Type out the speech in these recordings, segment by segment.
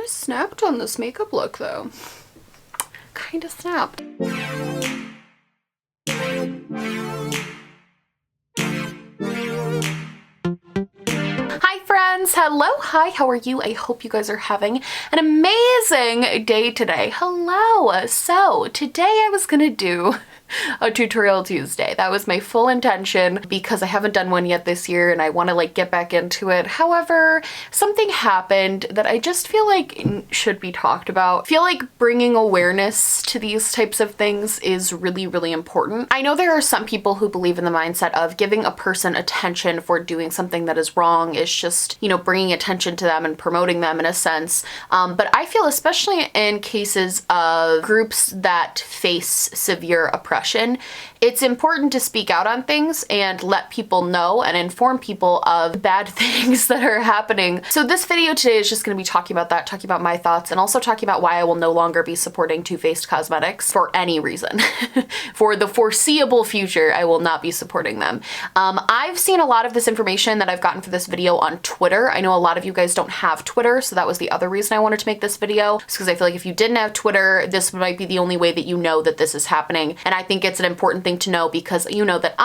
Kinda snapped on this makeup look though. Kinda snapped. Friends, hello, hi, how are you? I hope you guys are having an amazing day today. Hello. So today I was gonna do a tutorial Tuesday. That was my full intention because I haven't done one yet this year and I want to like get back into it. However, something happened that I just feel like should be talked about. I feel like bringing awareness to these types of things is really, really important. I know there are some people who believe in the mindset of giving a person attention for doing something that is wrong is just, you know, bringing attention to them and promoting them in a sense. But I feel especially in cases of groups that face severe oppression, it's important to speak out on things and let people know and inform people of bad things that are happening. So this video today is just going to be talking about that, talking about my thoughts, and also talking about why I will no longer be supporting Too Faced Cosmetics for any reason. For the foreseeable future, I will not be supporting them. I've seen a lot of this information that I've gotten for this video on Twitter. I know a lot of you guys don't have Twitter, so that was the other reason I wanted to make this video, because I feel like if you didn't have Twitter, this might be the only way that you know that this is happening. And I think it's an important thing to know because you know that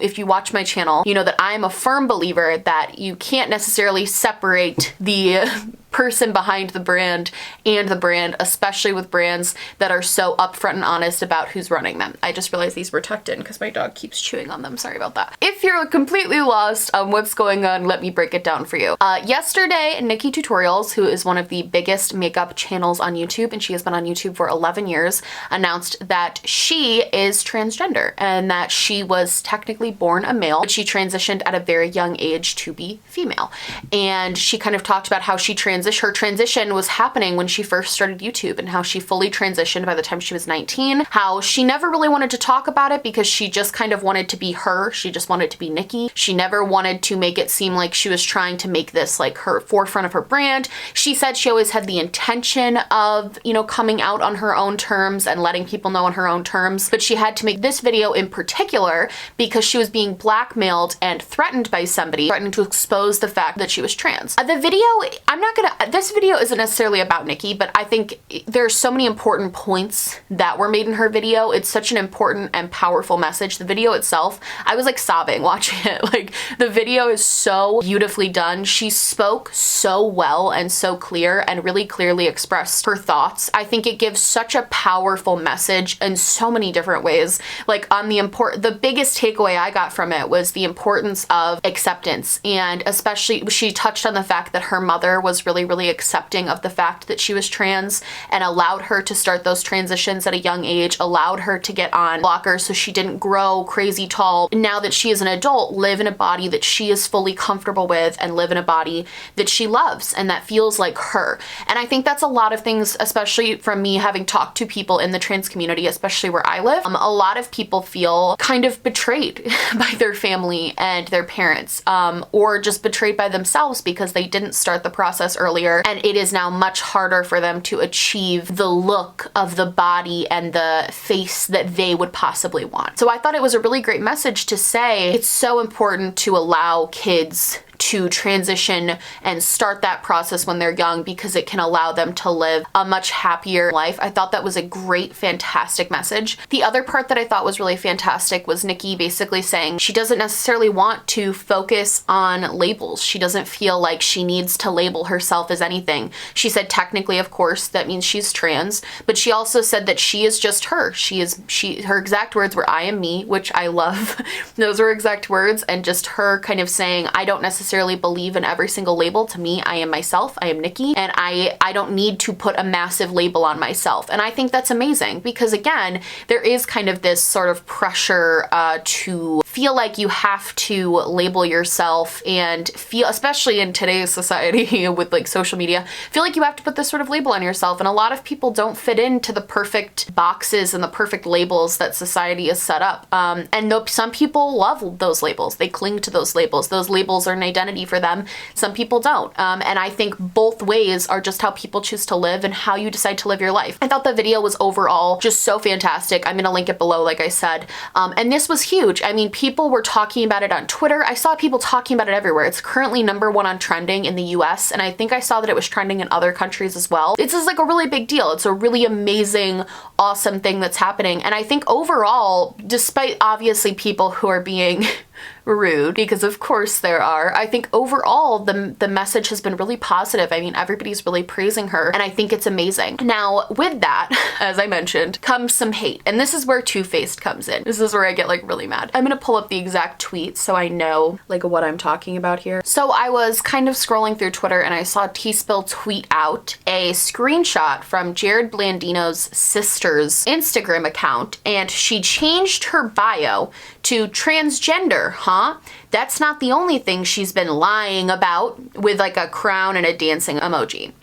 if you watch my channel, you know that I'm a firm believer that you can't necessarily separate the person behind the brand and the brand, especially with brands that are so upfront and honest about who's running them. I just realized these were tucked in because my dog keeps chewing on them. Sorry about that. If you're completely lost on what's going on, let me break it down for you. Yesterday, Nikkietutorials, who is one of the biggest makeup channels on YouTube, and she has been on YouTube for 11 years, announced that she is transgender and that she was technically born a male, but she transitioned at a very young age to be female. And she kind of talked about how her transition was happening when she first started YouTube and how she fully transitioned by the time she was 19, how she never really wanted to talk about it because she just kind of wanted to be her. She just wanted to be Nikki. She never wanted to make it seem like she was trying to make this like her forefront of her brand. She said she always had the intention of, you know, coming out on her own terms and letting people know on her own terms, but she had to make this video in particular because she was being blackmailed and threatened by somebody, threatening to expose the fact that she was trans. The video, this video isn't necessarily about Nikki, but I think there's so many important points that were made in her video. It's such an important and powerful message. The video itself, I was like sobbing watching it. Like the video is so beautifully done. She spoke so well and so clear and really clearly expressed her thoughts. I think it gives such a powerful message in so many different ways. Like on the biggest takeaway I got from it was the importance of acceptance, and especially she touched on the fact that her mother was really accepting of the fact that she was trans and allowed her to start those transitions at a young age, allowed her to get on blockers so she didn't grow crazy tall. Now that she is an adult, live in a body that she is fully comfortable with and live in a body that she loves and that feels like her. And I think that's a lot of things, especially from me having talked to people in the trans community, especially where I live. A lot of people feel kind of betrayed by their family and their parents, or just betrayed by themselves because they didn't start the process earlier, and it is now much harder for them to achieve the look of the body and the face that they would possibly want. So I thought it was a really great message to say it's so important to allow kids to transition and start that process when they're young because it can allow them to live a much happier life. I thought that was a great, fantastic message. The other part that I thought was really fantastic was Nikki basically saying she doesn't necessarily want to focus on labels. She doesn't feel like she needs to label herself as anything. She said technically, of course, that means she's trans, but she also said that she is just her. Her exact words were, "I am me," which I love. Those were exact words, and just her kind of saying, I don't necessarily believe in every single label. To me, I am myself, I am Nikki, and I don't need to put a massive label on myself. And I think that's amazing because again, there is kind of this sort of pressure to feel like you have to label yourself and feel, especially in today's society with like social media, feel like you have to put this sort of label on yourself. And a lot of people don't fit into the perfect boxes and the perfect labels that society has set up. And some people love those labels. They cling to those labels. Those labels are an identity for them. Some people don't. And I think both ways are just how people choose to live and how you decide to live your life. I thought the video was overall just so fantastic. I'm gonna link it below, like I said. And this was huge. I mean, People were talking about it on Twitter. I saw people talking about it everywhere. It's currently #1 on trending in the US, and I think I saw that it was trending in other countries as well. It's just like a really big deal. It's a really amazing, awesome thing that's happening. And I think overall, despite obviously people who are being rude, because of course there are, I think overall the message has been really positive. I mean, everybody's really praising her, and I think it's amazing. Now, with that, as I mentioned, comes some hate, and this is where Too Faced comes in. This is where I get like really mad. I'm gonna pull up the exact tweet so I know like what I'm talking about here. So I was kind of scrolling through Twitter and I saw T-Spill tweet out a screenshot from Jared Blandino's sister's Instagram account, and she changed her bio to transgender, huh? That's not the only thing she's been lying about, with like a crown and a dancing emoji.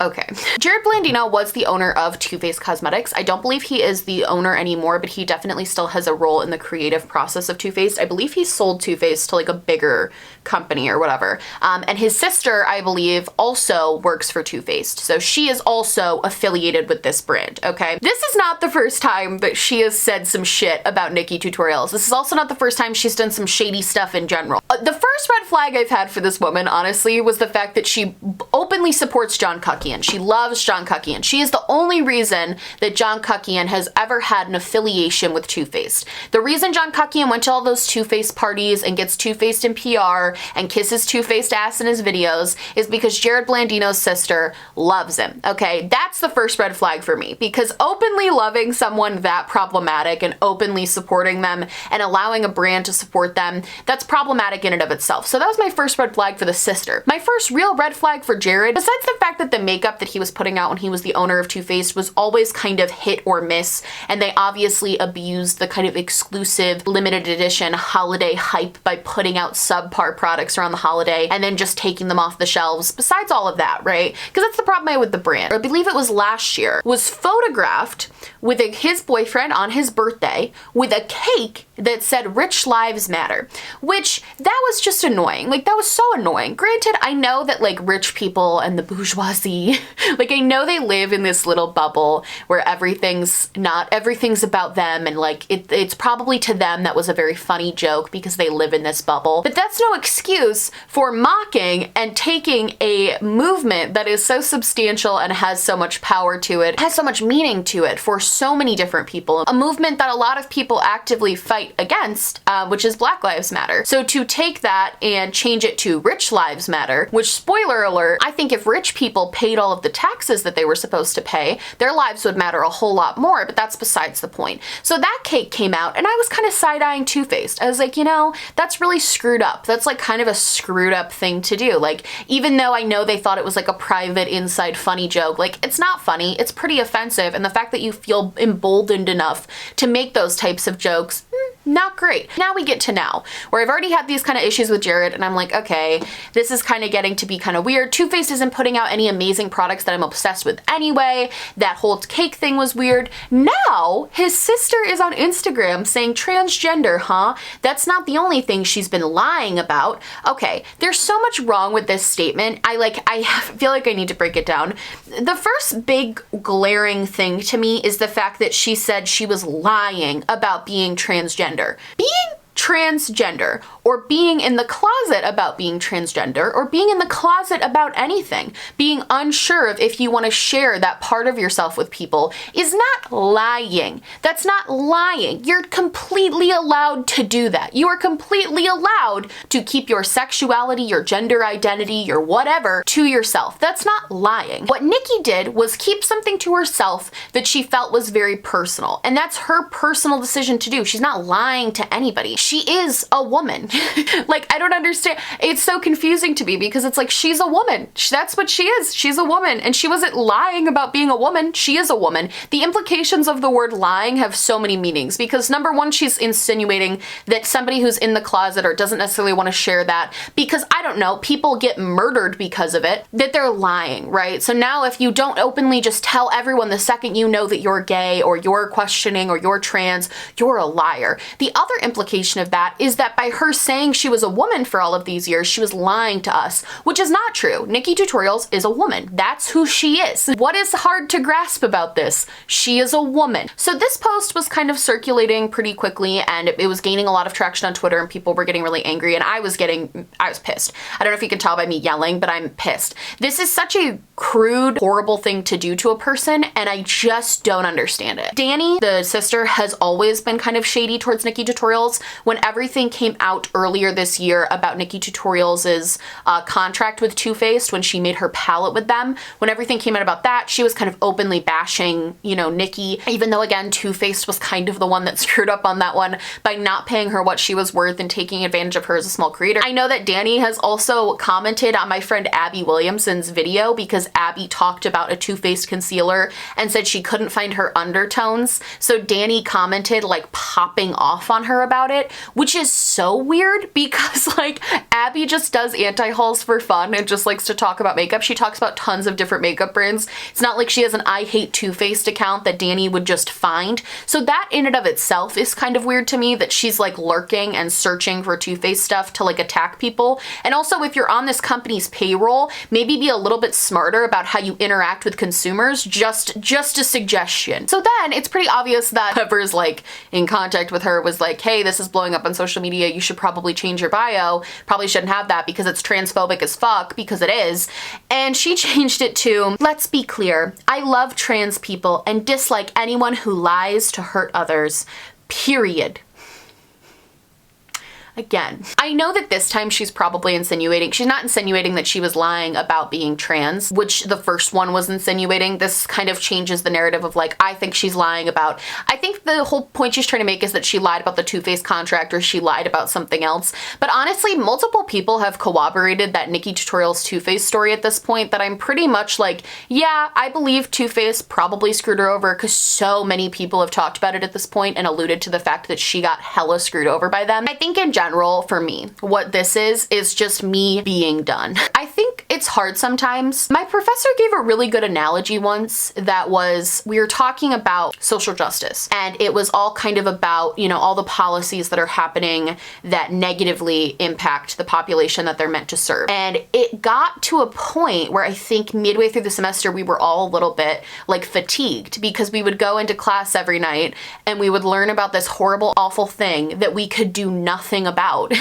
Okay. Jared Blandino was the owner of Too Faced Cosmetics. I don't believe he is the owner anymore, but he definitely still has a role in the creative process of Too Faced. I believe he sold Too Faced to like a bigger company or whatever. And his sister, I believe, also works for Too Faced. So she is also affiliated with this brand, okay? This is not the first time that she has said some shit about Nikkietutorials. This is also not the first time she's done some shady stuff in general. The first red flag I've had for this woman, honestly, was the fact that she openly supports John Cuckian. She loves John Cuckian. She is the only reason that John Cuckian has ever had an affiliation with Too Faced. The reason John Cuckian went to all those Too Faced parties and gets Too Faced in PR and kisses Too Faced ass in his videos is because Jared Blandino's sister loves him, okay? That's the first red flag for me, because openly loving someone that problematic and openly supporting them and allowing a brand to support them, that's problematic in and of itself. So that was my first red flag for the sister. My first real red flag for Jared, besides the fact that the makeup that he was putting out when he was the owner of Too Faced was always kind of hit or miss, and they obviously abused the kind of exclusive limited edition holiday hype by putting out subpar products around the holiday and then just taking them off the shelves. Besides all of that, right? Because that's the problem I had with the brand. I believe it was last year, was photographed with his boyfriend on his birthday with a cake that said "Rich Lives Matter," which that was just annoying. Like, that was so annoying. Granted, I know that like rich people and the bourgeoisie, like I know they live in this little bubble where everything's about them, and like it's probably to them that was a very funny joke because they live in this bubble. But that's no excuse for mocking and taking a movement that is so substantial and has so much power to it, has so much meaning to it for so many different people. A movement that a lot of people actively fight against, which is Black Lives Matter. So to take that and change it to Rich Lives Matter, which, spoiler alert, I think if rich people paid all of the taxes that they were supposed to pay, their lives would matter a whole lot more, but that's besides the point. So that cake came out and I was kind of side-eyeing Too Faced. I was like, you know, that's really screwed up. That's like kind of a screwed up thing to do. Like, even though I know they thought it was like a private inside funny joke, like it's not funny, it's pretty offensive, and the fact that you feel emboldened enough to make those types of jokes, not great. Now we get to now, where I've already had these kind of issues with Jared, and I'm like, okay, this is kind of getting to be kind of weird. Too Faced isn't putting out any amazing products that I'm obsessed with anyway. That whole cake thing was weird. Now, his sister is on Instagram saying transgender, huh? That's not the only thing she's been lying about. Okay, there's so much wrong with this statement. I feel like I need to break it down. The first big glaring thing to me is the fact that she said she was lying about being transgender. Being transgender, or being in the closet about being transgender, or being in the closet about anything, being unsure of if you want to share that part of yourself with people, is not lying. That's not lying. You're completely allowed to do that. You are completely allowed to keep your sexuality, your gender identity, your whatever to yourself. That's not lying. What Nikki did was keep something to herself that she felt was very personal, and that's her personal decision to do. She's not lying to anybody. She is a woman. Like, I don't understand. It's so confusing to me because it's like, she's a woman. That's what she is. She's a woman. And she wasn't lying about being a woman. She is a woman. The implications of the word lying have so many meanings, because number one, she's insinuating that somebody who's in the closet or doesn't necessarily want to share that because, I don't know, people get murdered because of it, that they're lying, right? So now if you don't openly just tell everyone the second you know that you're gay or you're questioning or you're trans, you're a liar. The other implication implication of that is that by her saying she was a woman for all of these years, she was lying to us, which is not true. Nikkietutorials is a woman. That's who she is. What is hard to grasp about this? She is a woman. So this post was kind of circulating pretty quickly, and it was gaining a lot of traction on Twitter, and people were getting really angry, and I was pissed. I don't know if you can tell by me yelling, but I'm pissed. This is such a crude, horrible thing to do to a person, and I just don't understand it. Danny, the sister, has always been kind of shady towards Nikkietutorials. When everything came out earlier this year about Nikkietutorials' contract with Too Faced, when she made her palette with them, when everything came out about that, she was kind of openly bashing, you know, Nikki, even though, again, Too Faced was kind of the one that screwed up on that one by not paying her what she was worth and taking advantage of her as a small creator. I know that Danny has also commented on my friend Abby Williamson's video because Abby talked about a Too Faced concealer and said she couldn't find her undertones. So Danny commented like popping off on her about it, which is so weird because like Abby just does anti-hauls for fun and just likes to talk about makeup. She talks about tons of different makeup brands. It's not like she has an I Hate Too Faced account that Danny would just find. So that in and of itself is kind of weird to me, that she's like lurking and searching for Too Faced stuff to like attack people. And also, if you're on this company's payroll, maybe be a little bit smarter about how you interact with consumers. Just a suggestion. So then it's pretty obvious that whoever's like in contact with her was like, hey, this is blowing up on social media, you should probably change your bio. Probably shouldn't have that because it's transphobic as fuck, because it is. And she changed it to, let's be clear, I love trans people and dislike anyone who lies to hurt others, period. Again, I know that this time she's probably insinuating, she's not insinuating that she was lying about being trans, which the first one was insinuating. This kind of changes the narrative of like, I think she's lying about, I think the whole point she's trying to make is that she lied about the Too Faced contract or she lied about something else. But honestly, multiple people have corroborated that Nikkietutorials Too Faced story at this point, that I'm pretty much like, yeah, I believe Too Faced probably screwed her over, because so many people have talked about it at this point and alluded to the fact that she got hella screwed over by them. I think in general, for me, what this is just me being done. I think it's hard sometimes. My professor gave a really good analogy once that was, we were talking about social justice, and it was all kind of about, you know, all the policies that are happening that negatively impact the population that they're meant to serve. And it got to a point where I think midway through the semester, we were all a little bit like fatigued, because we would go into class every night and we would learn about this horrible, awful thing that we could do nothing about,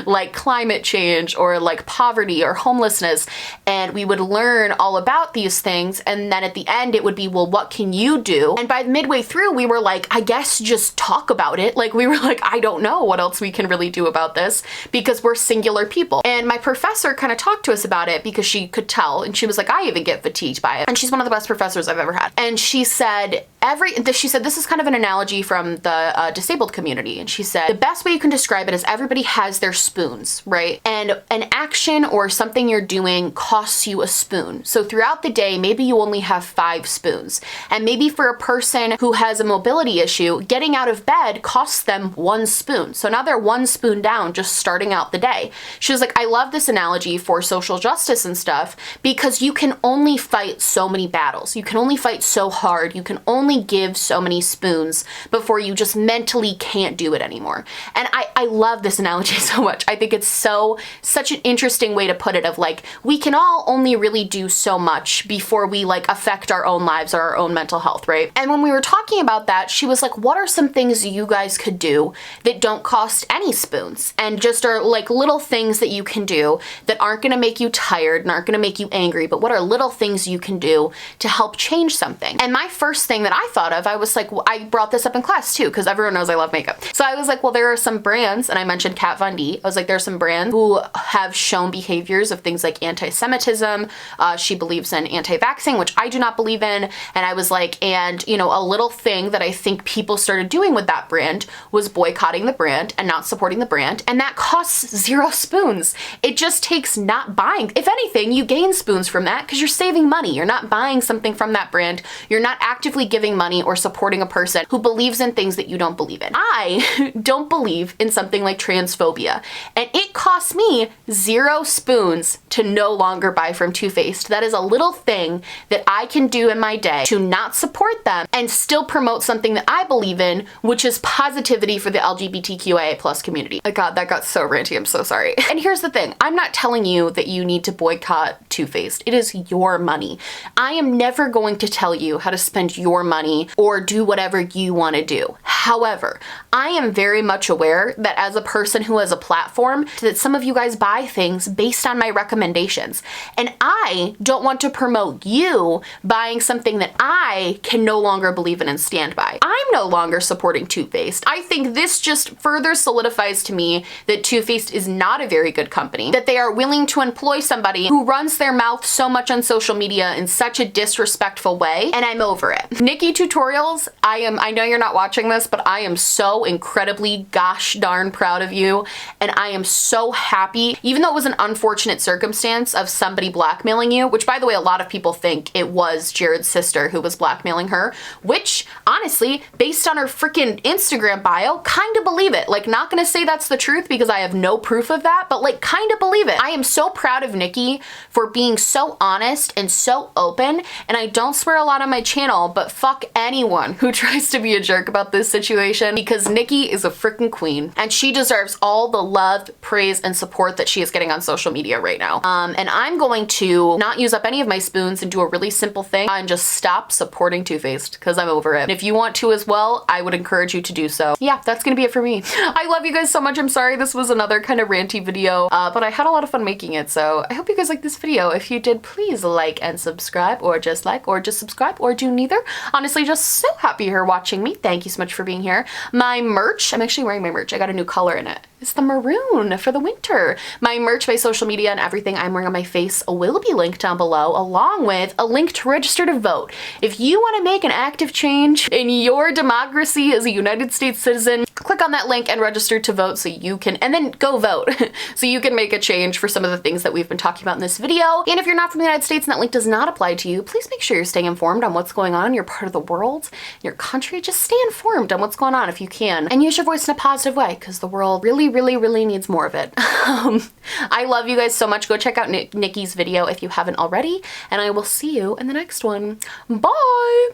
like climate change or like poverty or homelessness. And we would learn all about these things, and then at the end it would be, well, what can you do? And by midway through, we were like, I guess just talk about it. Like, we were like, I don't know what else we can really do about this, because we're singular people. And my professor kind of talked to us about it because she could tell, and she was like, I even get fatigued by it. And she's one of the best professors I've ever had. And she said, this is kind of an analogy from the disabled community. And she said, the best way you can describe it is everybody has their spoons, right? And an action or something you're doing costs you a spoon. So throughout the day, maybe you only have 5 spoons. And maybe for a person who has a mobility issue, getting out of bed costs them 1 spoon. So now they're 1 spoon down just starting out the day. She was like, I love this analogy for social justice and stuff, because you can only fight so many battles. You can only fight so hard. You can only give so many spoons before you just mentally can't do it anymore. And I love this analogy so much. I think it's such an interesting way to put it, of like, we can all only really do so much before we like affect our own lives or our own mental health, right? And when we were talking about that, she was like, what are some things you guys could do that don't cost any spoons and just are like little things that you can do that aren't gonna make you tired and aren't gonna make you angry, but what are little things you can do to help change something? And my first thing that I thought of, I was like, well, I brought this up in class too, because everyone knows I love makeup. So I was like, well, there are some brands, and I mentioned Kat Von D. I was like, there's some brands who have shown behaviors of things like anti-Semitism. She believes in anti-vaxxing, which I do not believe in. And I was like, and you know, a little thing that I think people started doing with that brand was boycotting the brand and not supporting the brand. And that costs 0 spoons. It just takes not buying. If anything, you gain spoons from that because you're saving money. You're not buying something from that brand. You're not actively giving giving money or supporting a person who believes in things that you don't believe in. I don't believe in something like transphobia, and it costs me 0 spoons to no longer buy from Too Faced. That is a little thing that I can do in my day to not support them and still promote something that I believe in, which is positivity for the LGBTQIA+ community. Oh God, that got so ranty, I'm so sorry. And here's the thing, I'm not telling you that you need to boycott Too Faced. It is your money. I am never going to tell you how to spend your money or do whatever you want to do. However, I am very much aware that as a person who has a platform, that some of you guys buy things based on my recommendations. And I don't want to promote you buying something that I can no longer believe in and stand by. I'm no longer supporting Too Faced. I think this just further solidifies to me that Too Faced is not a very good company, that they are willing to employ somebody who runs their mouth so much on social media in such a disrespectful way, and I'm over it. Nikkietutorials, I know you're not watching this, but I am so incredibly gosh darn proud of you, and I am so happy, even though it was an unfortunate circumstance of somebody blackmailing you, which by the way, a lot of people think it was Jared's sister who was blackmailing her, which honestly, based on her freaking Instagram bio, kind of believe it. Like, not gonna say that's the truth because I have no proof of that, but like kind of believe it. I am so proud of Nikki for being so honest and so open, and I don't swear a lot on my channel, but fuck anyone who tries to be a jerk about this situation, because Nikki is a freaking queen and she deserves all the love, praise, and support that she is getting on social media right now. And I'm going to not use up any of my spoons and do a really simple thing and just stop supporting Too Faced because I'm over it. And if you want to as well, I would encourage you to do so. Yeah, that's gonna be it for me. I love you guys so much. I'm sorry this was another kind of ranty video, but I had a lot of fun making it, so I hope you guys like this video. If you did, please like and subscribe, or just subscribe, or do neither. Honestly, just so happy you're watching me. Thank you so much for being here. My merch, I'm actually wearing my merch. I got a new color in it. It's the maroon for the winter. My merch, my social media, and everything I'm wearing on my face will be linked down below, along with a link to register to vote. If you want to make an active change in your democracy as a United States citizen, click on that link and register to vote so you can, and then go vote, so you can make a change for some of the things that we've been talking about in this video. And if you're not from the United States and that link does not apply to you, please make sure you're staying informed on what's going on in your part of the world, in your country. Just stay informed on what's going on if you can, and use your voice in a positive way, because the world really needs more of it. I love you guys so much. Go check out Nikki's video if you haven't already, and I will see you in the next one. Bye!